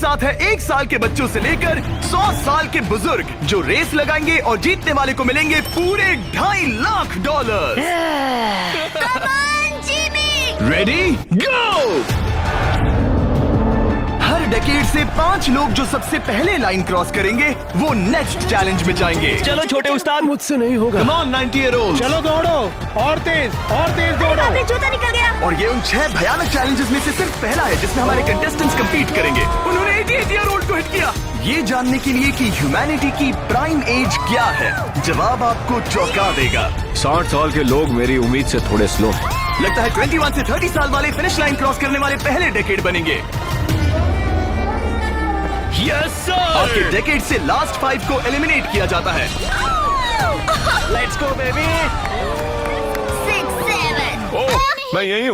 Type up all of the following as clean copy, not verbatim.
साथ है 1 साल के बच्चों से लेकर 100 साल के बुजुर्ग जो रेस लगाएंगे और जीतने वाले को मिलेंगे पूरे $2.5 lakh. Come on, Jimmy! Ready go. Her decade से 5 लोग जो सबसे पहले लाइन क्रॉस करेंगे वो नेक्स्ट चैलेंज में जाएंगे। चलो छोटे उस्ताद, मुझसे नहीं होगा। Come on 90-year-old। चलो दौड़ो, और तेज दौड़ो। अबे जूता निकल गया। और ये उन 6 भयानक चैलेंजेस में से सिर्फ पहला है जिसमें हमारे कंटेस्टेंट्स compete करेंगे। उन्होंने 88-year-old को हिट किया। ये जानने के लिए कि ह्यूमैनिटी की प्राइम एज क्या है, जवाब आपको चौंका देगा। 60 साल के लोग मेरी उम्मीद से थोड़े स्लो हैं। लगता है 21 से 30 साल वाले फिनिश लाइन क्रॉस करने वाले पहले डेकेड बनेंगे। Yes sir. आपके डेकेड से लास्ट 5 को एलिमिनेट किया जाता है। Let's go baby. 6, 7। ओह, मैं यही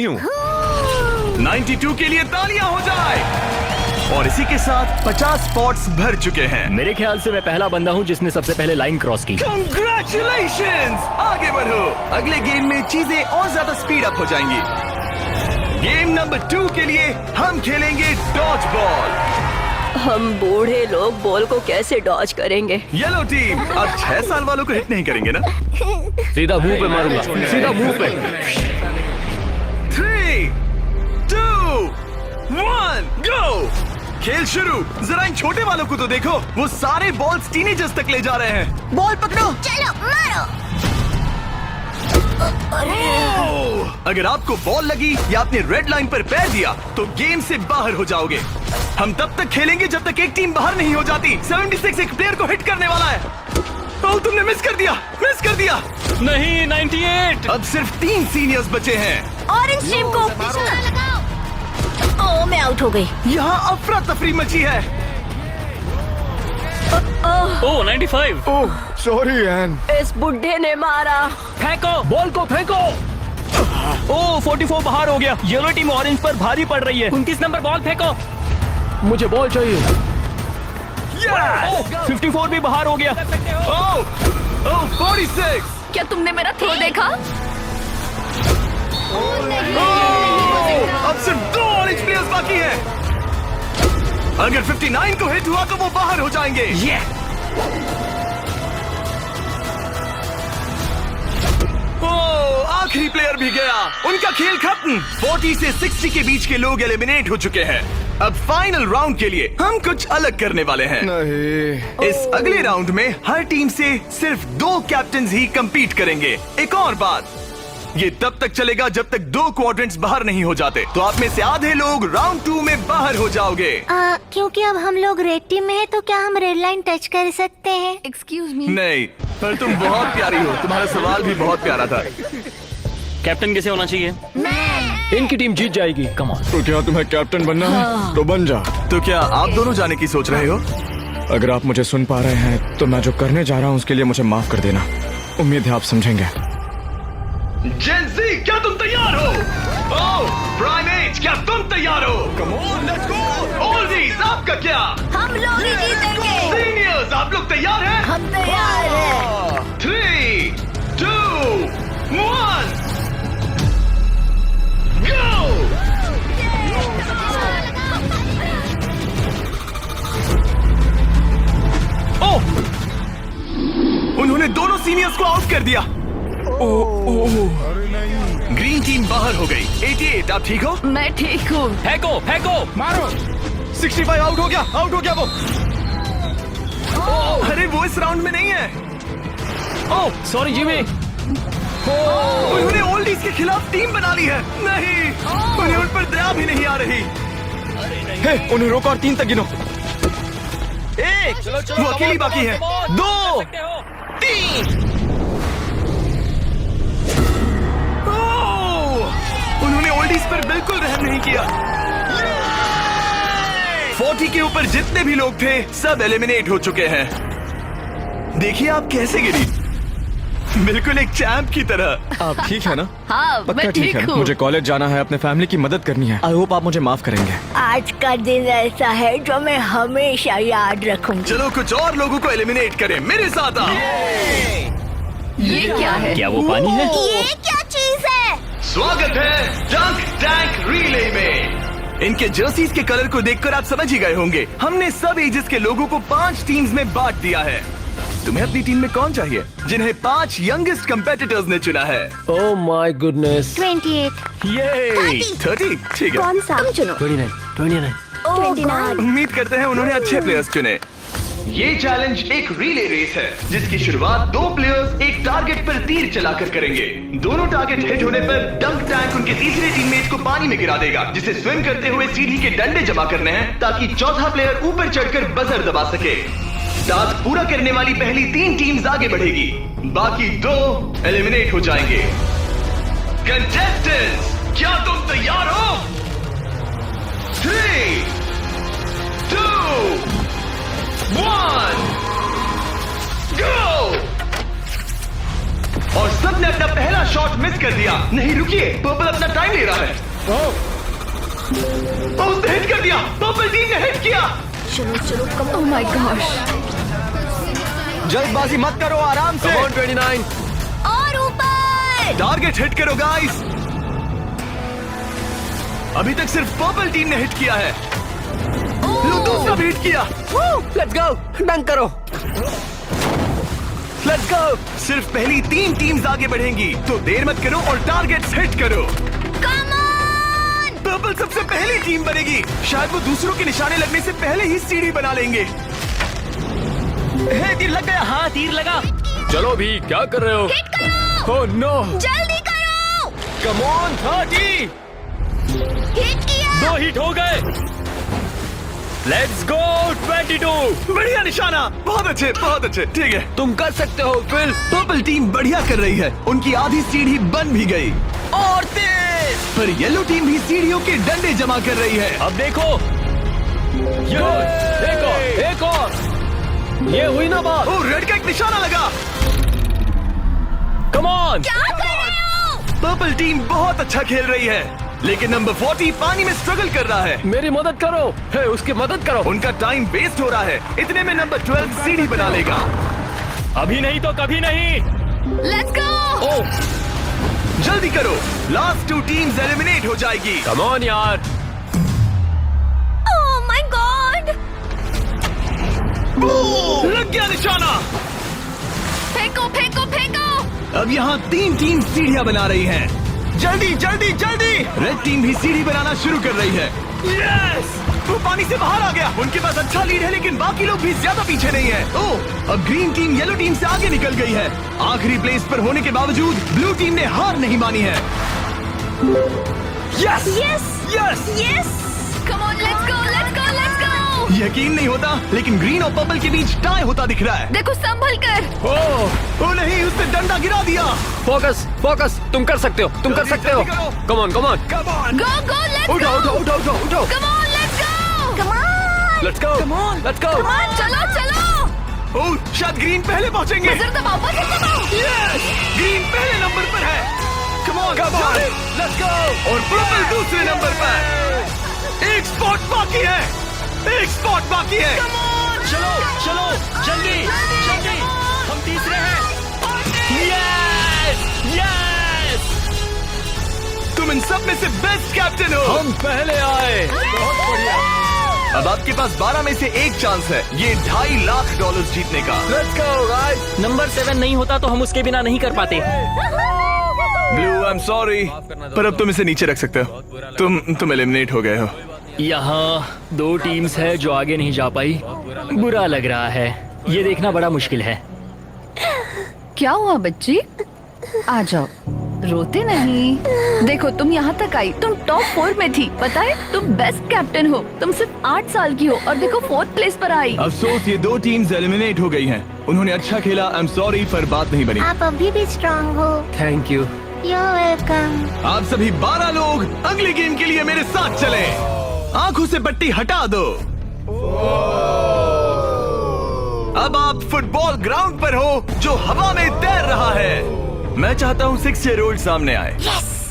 हूँ। 92 के लिए तालियां हो जाए। और इसी के साथ 50 स्पॉट्स भर चुके हैं। मेरे ख्याल से मैं पहला बंदा हूँ जिसने सबसे पहले लाइन क्रॉस की। Congratulations! आगे बढ़ो। अगले गेम में चीजें और ज्यादा स्पीड अप हो जाएंगी। गेम नंबर 2 के लिए हम खेलेंगे डॉज बॉल। हम बूढ़े लोग बॉल को कैसे डॉज करेंगे? येलो टीम अब 6 साल वालों को हिट नहीं करेंगे ना? सीधा मुंह पे मारूंगा, सीधा मुंह पे। 3, 2, 1, गो। खेल शुरू। जरा इन छोटे वालों को तो देखो, वो सारे बॉल्स टीनेजर्स तक ले जा रहे हैं। बॉल पकड़ो। चलो मारो। अगर आपको बॉल लगी या आपने रेड लाइन पर पैर दिया तो गेम से बाहर हो जाओगे। हम तब तक खेलेंगे जब तक एक टीम बाहर नहीं हो जाती। 76 एक प्लेयर को हिट करने वाला है। ओह, तुमने मिस कर दिया। नहीं, 98। अब सिर्फ 3 सीनियर्स बचे हैं। ऑरेंज टीम को निशाना लगाओ। ओह, मैं आउट हो गई। यहाँ अफरा तफरी मची है। ओह 95। ओह सॉरी एन। इस बुढ़े ने मारा। फेंको, बॉल को फेंको। ओह 44 बाहर हो गया। येलो टीम ऑरेंज पर भारी पड़ रही है। 29 नंबर बॉल फेंको। मुझे बॉल चाहिए। Yes! 54 भी बाहर हो गया। ओह 46। क्या तुमने मेरा थ्रो देखा? अब सिर्फ 2 ऑरेंज प्लेयर्स बाकी हैं। अगर 59 को हिट हुआ तो वो बाहर हो जाएंगे। ओह, आखिरी प्लेयर भी गया। उनका खेल खत्म। 40 से 60 के बीच के लोग एलिमिनेट हो चुके हैं। अब फाइनल राउंड के लिए हम कुछ अलग करने वाले हैं। नहीं। इस अगले राउंड में हर टीम से सिर्फ 2 कैप्टन्स ही compete करेंगे। एक और बात, ये तब तक चलेगा जब तक 2 क्वाड्रेंट्स बाहर नहीं हो जाते। तो आप में से आधे लोग राउंड 2 में बाहर हो जाओगे। क्योंकि अब हम लोग रेड टीम में हैं, तो क्या हम रेड लाइन टच कर सकते हैं? Excuse me. नहीं, पर तुम बहुत प्यारी हो। तुम्हारा सवाल भी बहुत प्यारा था। कैप्टन कैसे होना चाहिए? इनकी टीम जीत जाएगी। Come on. तो क्या तुम्हें कैप्टन बनना है? तो बन जा। तो क्या आप दोनों जाने की सोच रहे हो? अगर आप मुझे सुन पा रहे हैं तो मैं जो करने जा रहा हूँ उसके लिए मुझे माफ कर देना। उम्मीद है आप समझेंगे। जेन ज़ी, क्या तुम तैयार हो? ओह, प्राइमेट, क्या तुम तैयार हो? Come on, let's go. Oldies, आपका क्या? हम लोग ही जीतेंगे। सीनियर्स, आप लोग तैयार हैं? हम तैयार हैं। 3, 2, 1, go! ओह! उन्होंने दोनों सीनियर्स को आउट कर दिया। ग्रीन टीम बाहर हो गई। 88, आप ठीक हो? मैं ठीक हूँ। फेंको, फेंको। मारो। 65 आउट हो गया वो। अरे वो इस राउंड में नहीं है। Oh sorry Jimmy. उन्होंने ओल्डीज के खिलाफ टीम बना ली है। नहीं, उन्हें उन पर दया भी नहीं आ रही। हे, उन्हें रोको और 3 तक गिनो। 1, वो अकेली बाकी है। 2, 3। उन्होंने ओल्डीज पर बिल्कुल रहम नहीं किया। 40 के ऊपर जितने भी लोग थे सब एलिमिनेट हो चुके हैं। देखिए आप कैसे गिरी, बिल्कुल एक चैंप की तरह। आप ठीक है ना? हाँ, पक्का मैं ठीक है। हूँ। मुझे कॉलेज जाना है, अपने फैमिली की मदद करनी है। आई होप आप मुझे माफ करेंगे। आज का दिन ऐसा है जो मैं हमेशा याद रखूंगी। चलो कुछ और लोगों को एलिमिनेट करें। मेरे साथ आओ। ये क्या है? क्या वो पानी है? ये क्या चीज है? स्वागत है डंक टैंक रिले में। इनके जर्सीज के कलर को देखकर आप समझ ही गए होंगे। हमने सब एजेस के लोगों को 5 टीम्स में बांट दिया है। तुम्हें अपनी टीम में कौन चाहिए? जिन्हें 5 यंगेस्ट कंपेटिटर्स ने चुना है। Oh my goodness. 28। ये 30, ठीक है। कौन सा? तुम चुनो। 29। 29। उम्मीद करते हैं उन्होंने अच्छे प्लेयर्स चुने। ये चैलेंज एक रिले रेस है जिसकी शुरुआत 2 प्लेयर्स एक टारगेट पर तीर चलाकर करेंगे। दोनों टारगेट हिट होने पर डंक टैंक उनके तीसरे टीममेट को पानी में गिरा देगा, जिसे स्विम करते हुए सीढ़ी के डंडे जमा करने हैं ताकि चौथा प्लेयर ऊपर चढ़कर बजर दबा सके। टास्क पूरा करने वाली पहली 3 टीम्स आगे बढ़ेगी, बाकी 2 एलिमिनेट हो जाएंगे। कंटेस्टेंट्स, क्या तुम तैयार हो? 3, 2, 1, go! और सबने अपना पहला शॉट मिस कर दिया। नहीं रुकिए, पर्पल अपना टाइम ले रहा है। उसने हिट कर दिया। पर्पल टीम ने हिट किया। चलो चलो कम। Oh my gosh. जल्दबाजी मत करो, आराम से। 29। और ऊपर। टारगेट हिट करो गाइस। अभी तक सिर्फ पर्पल टीम ने हिट किया है। लो, दूसरा भी हिट किया। लेट्स गो, डंक करो। Let's go. सिर्फ पहली 3 टीम्स आगे बढ़ेंगी, तो देर मत करो और टारगेट्स हिट करो। Come on. पर्पल सबसे पहली टीम बनेगी। शायद वो दूसरों के निशाने लगने से पहले ही सीढ़ी बना लेंगे। तीर लग गया। हाँ, तीर लगा। चलो भी, क्या कर रहे हो? हिट करो। Oh no. जल्दी करो। Come on 30। हिट किया। 2 हिट हो गए। Let's go 22। बढ़िया निशाना। बहुत अच्छे, बहुत अच्छे। ठीक है, तुम कर सकते हो फिल। पर्पल टीम बढ़िया कर रही है। उनकी आधी सीढ़ी बन भी गई, और तेज। पर येलो टीम भी सीढ़ियों के डंडे जमा कर रही है। अब देखो, एक और। ये हुई ना बात। ओ, रेड का एक निशाना लगा। Come on. क्या कर रहे हो? पर्पल टीम बहुत अच्छा खेल रही है, लेकिन नंबर 40 पानी में स्ट्रगल कर रहा है। मेरी मदद करो। हे, उसकी मदद करो। उनका टाइम वेस्ट हो रहा है। इतने में नंबर 12 सीढ़ी बना लेगा। अभी नहीं तो कभी नहीं। Let's go. ओह, जल्दी करो, लास्ट 2 टीम्स एलिमिनेट हो जाएगी। कम ऑन यार। Oh my God. लग गया निशाना। फेंको फेंको फेंको। अब यहाँ 3 टीम सीढ़ियाँ बना रही हैं। जल्दी जल्दी जल्दी। रेड टीम भी सीढ़ी बनाना शुरू कर रही है। यस, वो पानी से बाहर आ गया। उनके पास अच्छा लीड है, लेकिन बाकी लोग भी ज्यादा पीछे नहीं है। ओह, अब ग्रीन टीम येलो टीम से आगे निकल गई है। आखिरी प्लेस पर होने के बावजूद ब्लू टीम ने हार नहीं मानी है। Yes yes yes. Yes. Come on, let's go let's go let's go. यकीन नहीं होता, लेकिन ग्रीन और पर्पल के बीच टाई होता दिख रहा है। देखो संभल कर। ओ नहीं, उसने डंडा गिरा दिया। Focus, focus. तुम कर सकते हो, तुम कर सकते हो। Come on, come on. Come on, go go let's go. उठाओ उठाओ उठाओ उठाओ उठाओ। Come on, let's go. Come on. Let's go, let's go. Come on, चलो चलो। ओह, शायद ग्रीन पहले पहुंचेंगे। बजर दबाओ बजर दबाओ। यस, ग्रीन पहले नंबर पर है। Come on, let's go. और पर्पल दूसरे नंबर पर। एक स्पॉट बाकी है, एक स्पॉट बाकी है। चलो चलो, जल्दी जल्दी। हम तीसरे हैं। Yes yes. तुम इन सब में से बेस्ट कैप्टन हो। हम पहले आए। बहुत बढ़िया। अब आपके पास 12 में से 1 चांस है ये $2.5 लाख जीतने का। Let's go guys. नंबर 7 नहीं होता तो हम उसके बिना नहीं कर पाते। ब्लू, आई एम सॉरी, पर अब तुम इसे नीचे रख सकते हो। तुम एलिमिनेट हो गए हो। यहाँ 2 टीम्स है जो आगे नहीं जा पाई। बुरा लग रहा है। ये देखना बड़ा मुश्किल है। क्या हुआ बच्ची? आ जाओ, रोते नहीं। देखो तुम यहाँ तक आई, तुम टॉप 4 में थी, पता है? तुम बेस्ट कैप्टन हो। तुम सिर्फ 8 साल की हो और देखो 4th प्लेस पर आई। अफसोस, ये 2 टीम्स एलिमिनेट हो गई हैं। उन्होंने अच्छा खेला, आई एम सॉरी, पर बात नहीं बनी। आप अभी भी स्ट्रांग हो। Thank you. You welcome. आप सभी 12 लोग अगले गेम के लिए मेरे साथ चलें। आंखों से पट्टी हटा दो। अब आप फुटबॉल ग्राउंड पर हो जो हवा में तैर रहा है। मैं चाहता हूँ 6 ईयर ओल्ड सामने आए।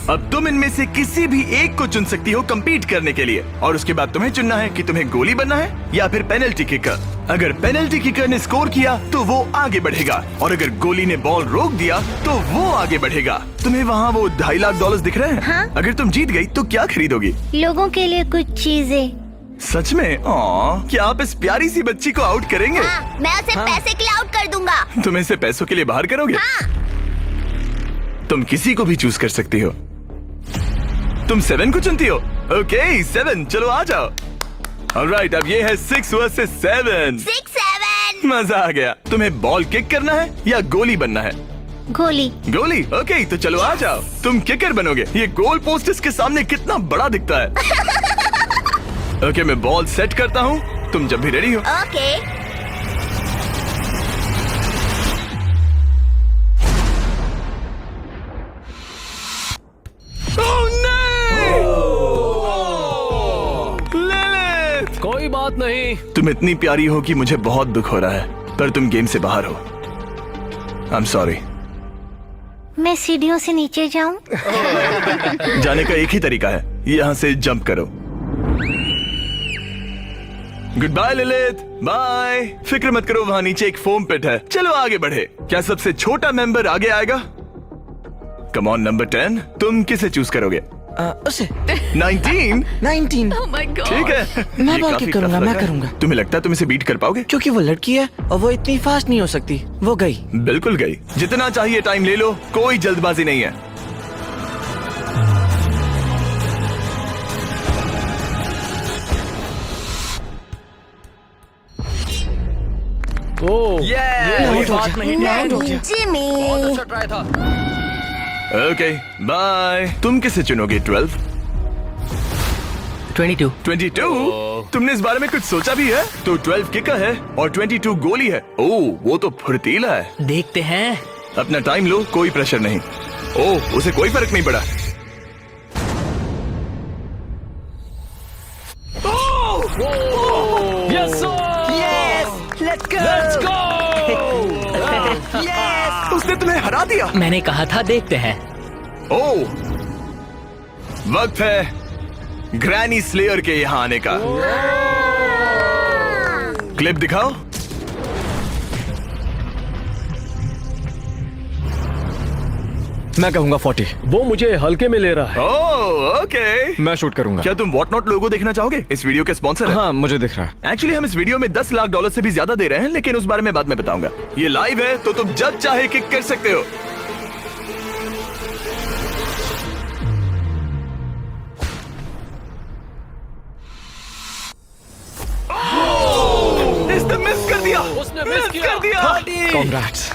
अब तुम इनमें से किसी भी एक को चुन सकती हो कम्पीट करने के लिए, और उसके बाद तुम्हें चुनना है कि तुम्हें गोली बनना है या फिर पेनल्टी किकर। अगर पेनल्टी किकर ने स्कोर किया तो वो आगे बढ़ेगा, और अगर गोली ने बॉल रोक दिया तो वो आगे बढ़ेगा। तुम्हें वहाँ वो $2.5 लाख दिख रहे हैं? हाँ? अगर तुम जीत गई तो क्या खरीदोगी? लोगों के लिए कुछ चीजें। सच में? क्या आप इस प्यारी सी बच्ची को आउट करेंगे? हाँ, मैं उसे पैसे के लिए आउट कर दूंगा। तुम इसे पैसों के लिए बाहर करोगे? हाँ। तुम किसी को भी चूज कर सकती हो। तुम 7 को चुनती हो? ओके 7, चलो आ जाओ। ऑलराइट, अब ये है 6 वर्सेस 7। 6-7। मजा आ गया। तुम्हें बॉल किक करना है या गोली बनना है? गोली। गोली? ओके, तो चलो आ जाओ। तुम किकर बनोगे। ये गोल पोस्ट इसके सामने कितना बड़ा दिखता है। ओके, मैं बॉल सेट करता हूँ, तुम जब भी रेडी हो। ओके। ओह नहीं! लिलिथ! कोई बात नहीं। तुम इतनी प्यारी हो कि मुझे बहुत दुख हो रहा है, पर तुम गेम से बाहर हो। I am sorry. मैं सीढ़ियों से नीचे जाऊं? जाने का एक ही तरीका है, यहाँ से जंप करो। Goodbye Lilith, bye. फिक्र मत करो, वहाँ नीचे एक फोम पिट है। चलो आगे बढ़े। क्या सबसे छोटा मेंबर आगे आएगा? कम ऑन नंबर 10, तुम किसे चूज करोगे? उसे 19? 19। Oh my God. ठीक है। मैं ये बॉल काफी किक करूंगा, tough लग मैं रहा है। करूंगा। तुम्हें लगता है तुम इसे बीट कर पाओगे? क्योंकि वो लड़की है और वो इतनी फास्ट नहीं हो सकती। वो गई। बिल्कुल गई। जितना चाहिए टाइम ले लो, कोई जल्दबाजी नहीं है। ओह कोई बात नहीं। जिमी। बहुत अच्छा ट्राई था। Okay bye. तुम किसे चुनोगे? 12? 22। 22? तुमने इस बारे में कुछ सोचा भी है? तो 12 किकर है और 22 गोली है। ओह, वो तो फुर्तीला है। देखते हैं। अपना टाइम लो, कोई प्रेशर नहीं। ओह, उसे कोई फर्क नहीं पड़ा। Yes sir. Let's go. उसने तुम्हें हरा दिया। मैंने कहा था देखते हैं। ओह, वक्त है ग्रैनी स्लेयर के यहाँ आने का। क्लिप दिखाओ। मैं कहूंगा 40। वो मुझे हल्के में ले रहा है। Oh okay. मैं शूट करूंगा। क्या तुम व्हाट नॉट लोगो देखना चाहोगे? इस वीडियो के स्पॉन्सर है। हाँ, मुझे दिख रहा है। एक्चुअली हम इस वीडियो में $10 लाख से भी ज्यादा दे रहे हैं, लेकिन उस बारे में बाद में बताऊंगा। ये लाइव है तो तुम जब चाहे किक कर सकते हो। इसने मिस कर दिया। उसने मिस कर दिया। Congrats।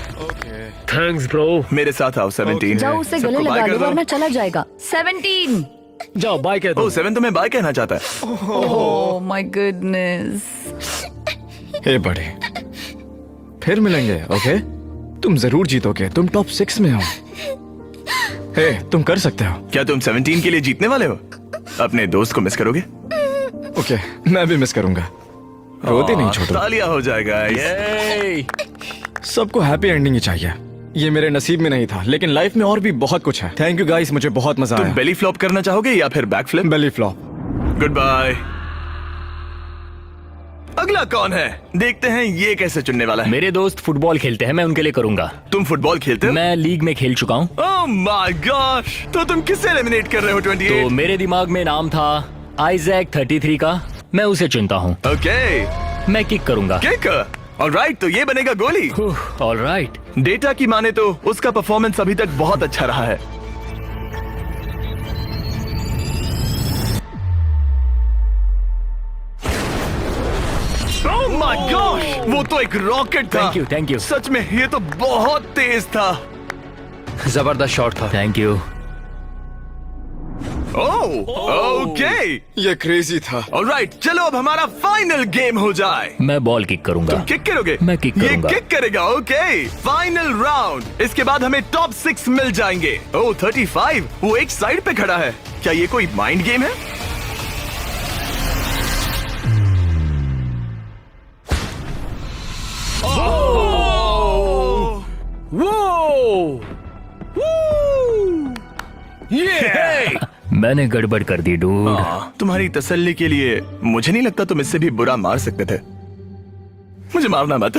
Thanks bro. मेरे साथ आओ। 17 जाओ उसे सबको गले बाय लगा कर दो दो। वरना चला जाएगा। 17। जाओ बाय कह दो। ओह 7 तुम्हें बाय कहना चाहता है। Oh my goodness. हे बड़े, फिर मिलेंगे। ओके, तुम जरूर जीतोगे। तुम टॉप 6 में हो। हे, तुम कर सकते हो। क्या तुम 17 के लिए जीतने वाले हो? अपने दोस्त को मिस करोगे? ओके, मैं भी मिस करूंगा। रोती नहीं छोटू। तालियां हो जाएगा। ये सबको हैप्पी एंडिंग ही चाहिए। ये मेरे नसीब में नहीं था, लेकिन लाइफ में और भी बहुत कुछ है। थैंक यू गाइस, मुझे बहुत मजा तुम आया। बेली फ्लॉप करना चाहोगे या फिर back flip? Belly flop. Goodbye. अगला कौन है? देखते हैं ये कैसे चुनने वाला है। मेरे दोस्त फुटबॉल खेलते हैं, मैं उनके लिए करूंगा। तुम फुटबॉल खेलते हो? मैं लीग में खेल चुका हूँ। ओह माय गॉश, तो तुम किससे एलिमिनेट कर रहे हो? 28? तो मेरे दिमाग में नाम था आइजैक 33 का। मैं उसे चुनता हूँ। ओके, मैं किक करूंगा। किक। ऑलराइट, तो ये बनेगा गोली। ऑलराइट। डेटा की माने तो उसका परफॉर्मेंस अभी तक बहुत अच्छा रहा है। ओह माय गॉश, वो तो एक रॉकेट था। Thank you. सच में ये तो बहुत तेज था। जबरदस्त शॉट था। Thank you. Oh okay. ये क्रेजी था। ऑलराइट, चलो अब हमारा फाइनल गेम हो जाए। मैं बॉल किक करूंगा। तुम किक करोगे? मैं किक ये करूंगा। किक करेगा। Okay, final round. इसके बाद हमें टॉप 6 मिल जाएंगे। ओह 35, वो एक साइड पे खड़ा है। क्या ये कोई माइंड गेम है? मैंने गड़बड़ कर दी डूड। तुम्हारी तसल्ली के लिए मुझे नहीं लगता तुम इससे भी बुरा मार सकते थे। मुझे मारना मत।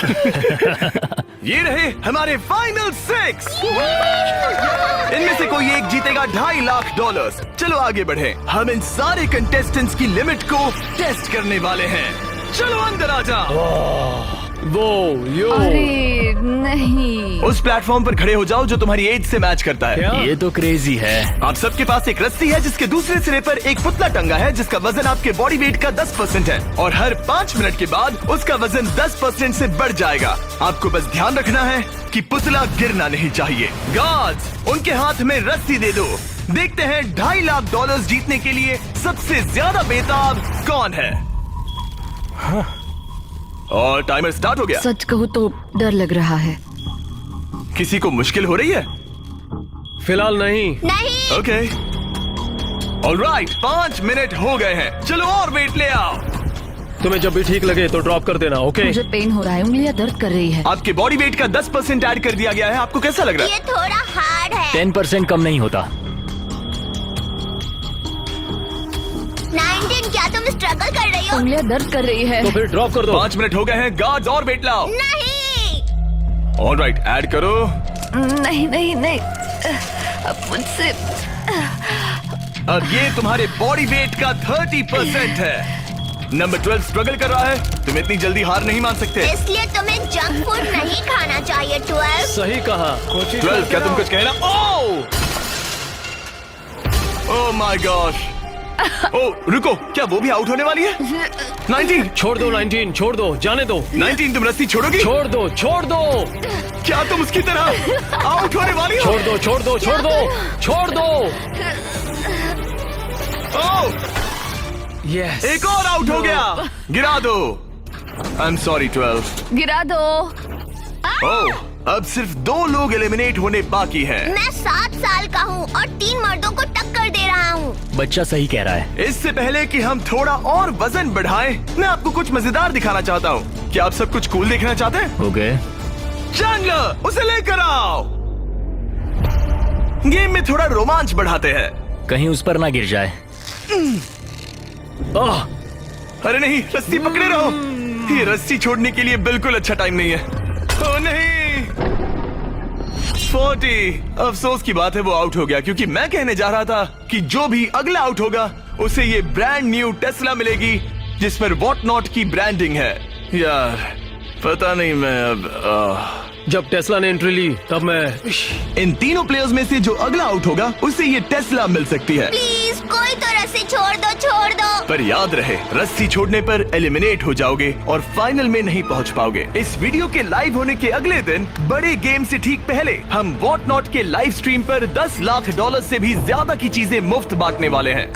ये रहे हमारे फाइनल 6। इनमें से कोई एक जीतेगा $2.5 लाख। चलो आगे बढ़े, हम इन सारे कंटेस्टेंट्स की लिमिट को टेस्ट करने वाले हैं। चलो अंदर आ जाओ। वो यो अरे नहीं। उस प्लेटफॉर्म पर खड़े हो जाओ जो तुम्हारी एज से मैच करता है। क्या? ये तो क्रेजी है। आप सबके पास एक रस्सी है जिसके दूसरे सिरे पर एक पुतला टंगा है जिसका वजन आपके बॉडी वेट का 10% है और हर 5 मिनट के बाद उसका वजन 10% से बढ़ जाएगा। आपको बस ध्यान रखना है कि पुतला गिरना नहीं चाहिए। गार्ड्स, उनके हाथ में रस्सी दे दो। देखते हैं $2.5 लाख जीतने के लिए सबसे ज्यादा बेताब कौन है। और टाइमर स्टार्ट हो गया। सच कहूँ तो डर लग रहा है। किसी को मुश्किल हो रही है? फिलहाल नहीं। नहीं। ओके ऑलराइट, 5 मिनट हो गए हैं। चलो और वेट ले आओ। तुम्हें जब भी ठीक लगे तो ड्रॉप कर देना, ओके? मुझे पेन हो रहा है, उंगलियां दर्द कर रही है। आपके बॉडी वेट का 10% ऐड कर दिया गया है। आपको कैसा लग रहा है? ये थोड़ा हार्ड है। 10% कम नहीं होता। 19, क्या तुम स्ट्रगल कर रही हो? उंगलियां दर्द कर रही है। तो फिर ड्रॉप कर दो। 5 मिनट हो गए हैं। गार्ड्स और वेट लाओ। नहीं। ऑलराइट, ऐड करो। नहीं नहीं नहीं, अब मुझसे अब ये तुम्हारे बॉडी वेट का 30% है। नंबर 12 स्ट्रगल कर रहा है। तुम इतनी जल्दी हार नहीं मान सकते। इसलिए तुम्हें जंक फूड नहीं खाना चाहिए। 12। सही कहा। 12, क्या तुम कुछ कहना? Oh my gosh. ओह रुको, क्या वो भी आउट होने वाली है? 19, छोड़ दो 19, छोड़ दो, जाने दो। 19, तुम रस्सी छोड़ोगी? छोड़ दो, छोड़ दो, क्या तुम उसकी तरह आउट होने वाली हो? छोड़ दो, छोड़ दो, छोड़ दो, छोड़ दो। ओह, यस। एक और आउट हो गया। गिरा दो। I am sorry 12। गिरा दो। ओह, अब सिर्फ 2 लोग एलिमिनेट होने बाकी हैं। मैं 7 साल का हूँ और 3 मर्दों को टक्कर दे रहा हूँ। बच्चा सही कह रहा है। इससे पहले कि हम थोड़ा और वजन बढ़ाएं, मैं आपको कुछ मजेदार दिखाना चाहता हूँ। क्या आप सब कुछ कूल देखना चाहते हैं? ओके। चैंडलर, उसे लेकर आओ। गेम में थोड़ा रोमांच बढ़ाते हैं। कहीं उस पर ना गिर जाए। ओह, अरे नहीं, रस्सी पकड़े रहो। ये रस्सी छोड़ने के लिए बिल्कुल अच्छा टाइम नहीं है। ओह नहीं, 40। अफसोस की बात है वो आउट हो गया, क्योंकि मैं कहने जा रहा था कि जो भी अगला आउट होगा उसे ये ब्रांड न्यू टेस्ला मिलेगी जिस पर वॉट नॉट की ब्रांडिंग है। यार पता नहीं, मैं अब जब टेस्ला ने एंट्री ली तब मैं इन तीनों प्लेयर्स में से जो अगला आउट होगा उसे ये टेस्ला मिल सकती है। प्लीज कोई तो रस्सी छोड़ दो, छोड़ दो। पर याद रहे, रस्सी छोड़ने पर एलिमिनेट हो जाओगे और फाइनल में नहीं पहुंच पाओगे। इस वीडियो के लाइव होने के अगले दिन, बड़े गेम से ठीक पहले, हम वॉट नॉट के लाइव स्ट्रीम पर $10 लाख से भी ज्यादा की चीजें मुफ्त बांटने वाले हैं।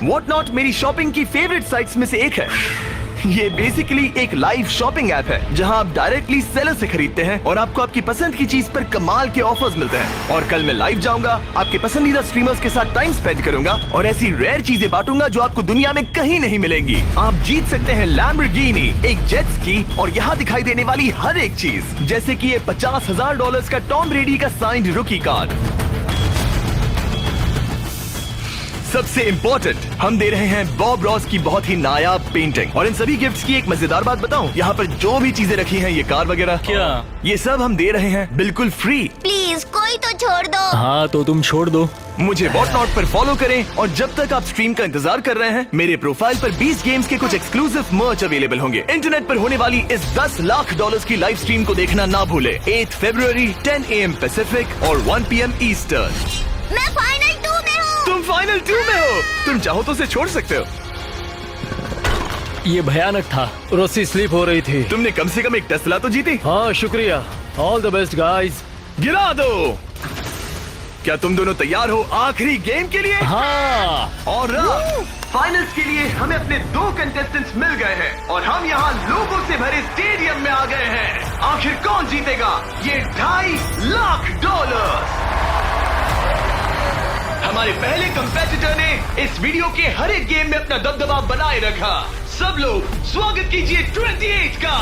वॉट नॉट मेरी शॉपिंग की फेवरेट साइट्स में से एक है। ये बेसिकली एक लाइव शॉपिंग ऐप है जहां आप डायरेक्टली सेलर से खरीदते हैं और आपको आपकी पसंद की चीज पर कमाल के ऑफर्स मिलते हैं। और कल मैं लाइव जाऊंगा, आपके पसंदीदा स्ट्रीमर्स के साथ टाइम स्पेंड करूंगा और ऐसी रेयर चीजें बांटूंगा जो आपको दुनिया में कहीं नहीं मिलेंगी। आप जीत सकते हैं लैम्बोर्गिनी, एक जेट स्की और यहाँ दिखाई देने वाली हर एक चीज, जैसे कि ये $50,000 का टॉम ब्रेडी का साइंड रुकी कार्ड। सबसे इम्पोर्टेंट, हम दे रहे हैं बॉब रॉस की बहुत ही नायाब पेंटिंग। और इन सभी गिफ्ट्स की एक मजेदार बात बताऊं, यहाँ पर जो भी चीजें रखी हैं, ये कार वगैरह, क्या? ये सब हम दे रहे हैं बिल्कुल फ्री। प्लीज कोई तो छोड़ दो। हाँ तो तुम छोड़ दो। मुझे वॉट नॉट पर फॉलो करें और जब तक आप स्ट्रीम का इंतजार कर रहे हैं, मेरे प्रोफाइल पर 20 गेम्स के कुछ एक्सक्लूसिव मर्च अवेलेबल होंगे। इंटरनेट पर होने वाली इस $10 लाख की लाइव स्ट्रीम को देखना ना भूले। 8 फरवरी 10 AM पैसिफिक और 1 PM ईस्टर्न। मैं फाइनल 2 में हूँ। तुम फाइनल 2 में हो। तुम चाहो तो उसे छोड़ सकते हो। ये भयानक था। रस्सी स्लिप हो रही थी। तुमने कम से कम एक टेस्ला तो जीती। हाँ शुक्रिया। All the best guys. गिरा दो। क्या तुम दोनों तैयार हो आखिरी गेम के लिए? हाँ। और फाइनल्स के लिए हमें अपने 2 कंटेस्टेंट्स मिल गए हैं और हम यहाँ लोगों से भरे स्टेडियम में आ गए हैं। आखिर कौन जीतेगा ये $2.5 लाख? हमारे पहले कंपेटिटर ने इस वीडियो के हर एक गेम में अपना दबदबा बनाए रखा। सब लोग स्वागत कीजिए 28 का।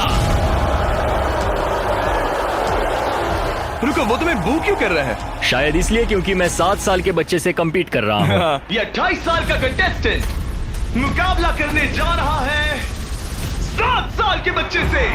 रुको, वो तुम्हें बू क्यों कर रहे हैं? शायद इसलिए क्योंकि मैं 7 साल के बच्चे से कम्पीट कर रहा हूँ। ये 28 साल का कंटेस्टेंट मुकाबला करने जा रहा है 7 साल के बच्चे से।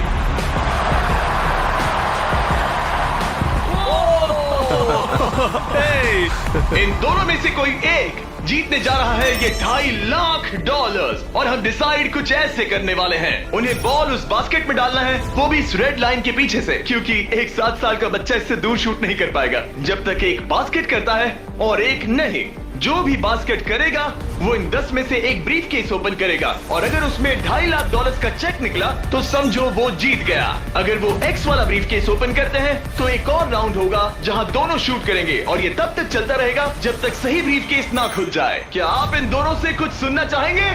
इन दोनों में से कोई एक जीतने जा रहा है ये $2.5 लाख। और हम डिसाइड कुछ ऐसे करने वाले हैं, उन्हें बॉल उस बास्केट में डालना है, वो भी इस रेड लाइन के पीछे से, क्योंकि एक 7 साल का बच्चा इससे दूर शूट नहीं कर पाएगा जब तक एक बास्केट करता है और एक नहीं। जो भी बास्केट करेगा वो इन 10 में से एक ब्रीफ केस ओपन करेगा, और अगर उसमें $2.5 लाख का चेक निकला तो समझो वो जीत गया। अगर वो एक्स वाला ब्रीफ केस ओपन करते हैं तो एक और राउंड होगा जहां दोनों शूट करेंगे, और ये तब तक चलता रहेगा जब तक सही ब्रीफ केस ना खुल जाए। क्या आप इन दोनों से कुछ सुनना चाहेंगे?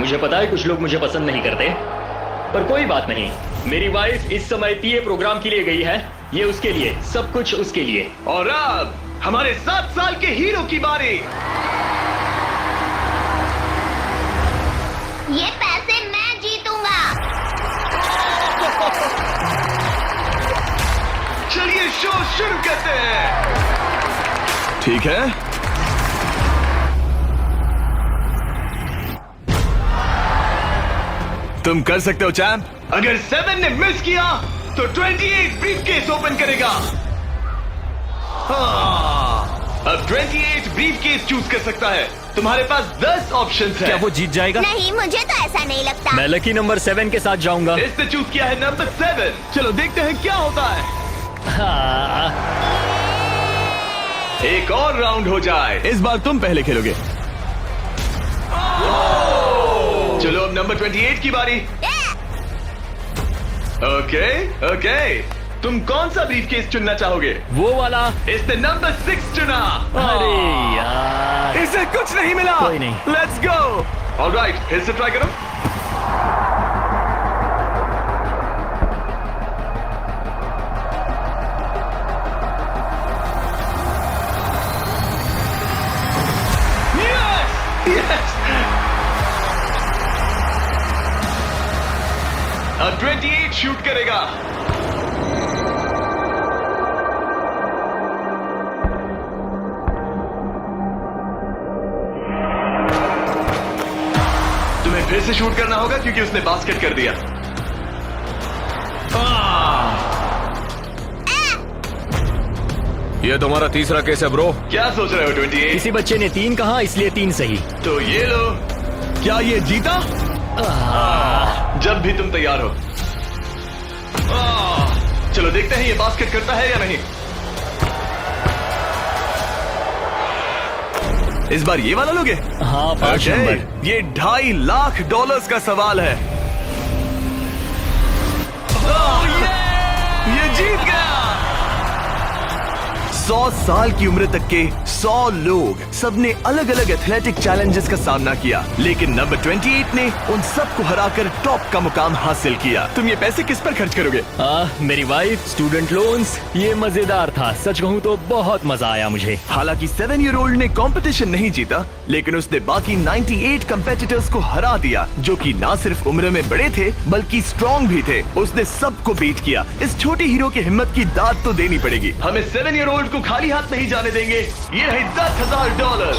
मुझे पता है कुछ लोग मुझे पसंद नहीं करते, पर कोई बात नहीं। मेरी वाइफ इस समय पीए प्रोग्राम के लिए गई है, ये उसके लिए, सब कुछ उसके लिए। और अब हमारे 7 साल के हीरो की बारी। ये पैसे मैं जीतूंगा। चलिए शो शुरू करते हैं। ठीक है, तुम कर सकते हो चैंप। अगर 7 ने मिस किया तो 28 ब्रीफकेस ओपन करेगा। हाँ, अब 28 ब्रीफकेस चूज कर सकता है। तुम्हारे पास 10 ऑप्शंस हैं। क्या वो जीत जाएगा? नहीं, मुझे तो ऐसा नहीं लगता। मैं लकी नंबर 7 के साथ जाऊंगा। इसने चूज किया है नंबर 7। चलो देखते हैं क्या होता है। हाँ। एक और राउंड हो जाए। इस बार तुम पहले खेलोगे। चलो अब नंबर 28 की बारी। ओके ओके, तुम कौन सा ब्रीफकेस चुनना चाहोगे? वो वाला। इसने नंबर 6 चुना। अरे यार, इसे कुछ नहीं मिला। कोई नहीं। Let's go. ऑलराइट, फिर से ट्राई करो। यस, अब 28 शूट करेगा। तुम्हें फिर से शूट करना होगा क्योंकि उसने बास्केट कर दिया। ये तुम्हारा तीसरा केस है ब्रो। क्या सोच रहे हो 28? किसी बच्चे ने 3 कहा, इसलिए 3 सही। तो ये लो। क्या ये जीता? जब भी तुम तैयार हो। चलो देखते हैं ये बास्केट करता है या नहीं। इस बार ये वाला लोगे? हाँ, 5 Okay, नंबर। ये $2.5 लाख का सवाल है। ये जीत गया। 100 साल की उम्र तक के 100 लोग, सबने अलग अलग एथलेटिक चैलेंजेस का सामना किया, लेकिन नंबर 28 ने उन सबको हराकर टॉप का मुकाम हासिल किया। तुम ये पैसे किस पर खर्च करोगे? मेरी वाइफ, स्टूडेंट लोन्स। ये मजेदार था, सच कहूँ तो बहुत मजा आया मुझे। हालांकि 7 ईयर ओल्ड ने कंपटीशन नहीं जीता, लेकिन उसने बाकी 98 कंपेटिटर्स को हरा दिया, जो कि ना सिर्फ उम्र में बड़े थे बल्कि स्ट्रॉन्ग भी थे। उसने सबको बीट किया। इस छोटे हीरो की हिम्मत की दाद तो देनी पड़ेगी। हमें 7 ईयर ओल्ड को खाली हाथ नहीं जाने देंगे। ये रहे $10,000।